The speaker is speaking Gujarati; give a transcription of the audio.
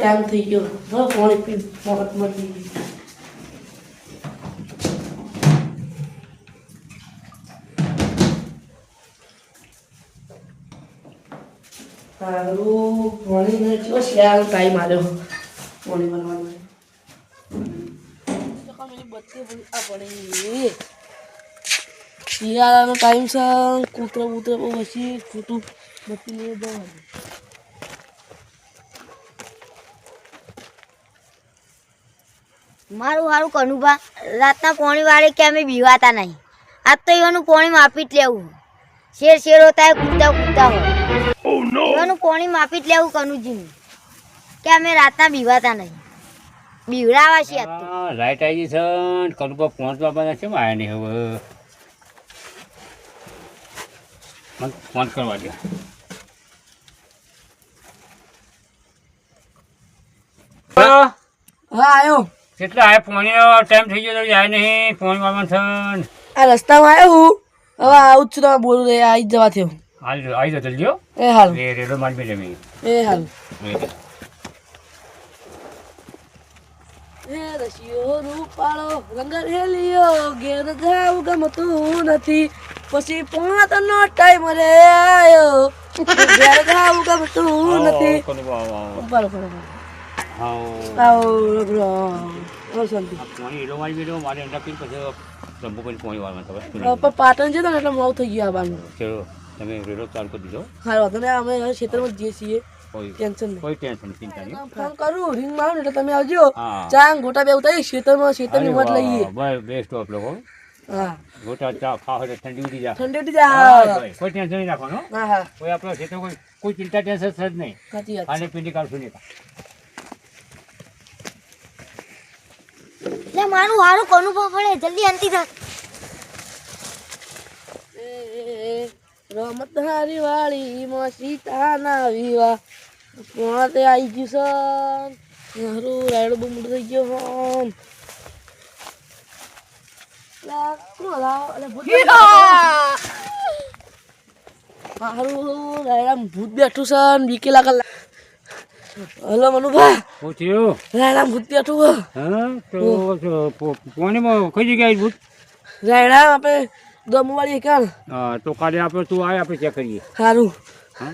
ટાઈમ થઈ ગયો તો પાણી પી મગજમાં થઈ ગયું. સારું પાણી ને ચલો શિયાળ ટાઈમ આવ્યો પાણી ભરવાનો. શિયાળાનો ટાઈમ છે. કૂતરા બૂતરા બહુ હસી ખોટું બત્તી લઈ દઉં. મારું સારું કનુભા રાતના પોણી વાળે કે અમે બીવાતા નહીં. આજ તો એવાનું પોણી માપી જ લેવું. શેર શેર હોતા હોય કૂદતા કૂદતા હોય એવાનું પોણી માપી જ લેવું કનુજીનું કે અમે રાતના બીવાતા નહીં. બીવડાવા છે આજ તો. લાઈટ આવી ગઈ છે કનુભા પહોંચવા બધા છે આવ્યા નહીં હવે મને ફોન કરવા દે. હા આવ્યો. કેટલા આવ્યા પોણીનો ટાઈમ થઈ ગયો તો જાય નહીં પોણી વાળવાનું છે. આ રસ્તામાં આવ્યો હું હવે આવું જ છું. તમે બોલું રે આવી જ જવા થયો. હાલ આવી જાઓ જલ્દી હો. એ હાલ રેડો મારી જમી એ હાલ એ રશિયો રૂપાળો રંગ રેલિયો ઘેર જાવ ગમતું નથી પછી 5નો ટાઈમ રે આયો ઘેર જાવ ગમતું નથી. બરાબર પોણી એડો મારી બેડો મારે અંડા પીને પછી જમ્બુ કરીને પોણી વાળવાનું ખબર પણ પાટણ છે ને એટલે મોડું થઈ ગયું આવવાનું. ચલો તમે રેડો ચાલુ કરી દીધો. હા વાંધો નહીં અમે હવે ખેતરમાં જઈએ છીએ. ટેન્શન નહીં. કોઈ ટેન્શન ચિંતા નહીં. ફોન કરું રિંગ મારું એટલે તમે આવજો. હા. ચા ગોટા બે ઉતારી ખેતરની મત લઈએ. બસ બેસ્ટ ઓફ લોકો હા ગોટા ચા ખાવ એટલે ઠંડી ઉડી જાય. ઠંડી ઉઠી જાય. કોઈ ટેન્શન નહીં રાખવાનું. હા હા કોઈ આપણો ખેતર કોઈ ચિંતા ટેન્શન છે જ નહીં. સાચી વાત ખાને પીને કાઢશું નહીં. એટલે મારું સારું કનુભા પડે જલ્દી અંતી થા. રમત હારી વાળી માં સીતાના વિવાહ કોણ તે આવી ગયું છે. હારું રાયડો બહુ મોટો થઈ ગયો હોન. હારું રાયડા ભૂત બેઠું છે બીકે લાગે. હલો મનુભા શું થયું? રાયડા ભૂત બેઠું. હા તો પોણીમાં કઈ જગ્યાએ ભૂત? રાયડા આપણે દમવાળી કાલ હા તો કાલે આપણે તું આવે આપણે ચેક કરીએ. સારું હા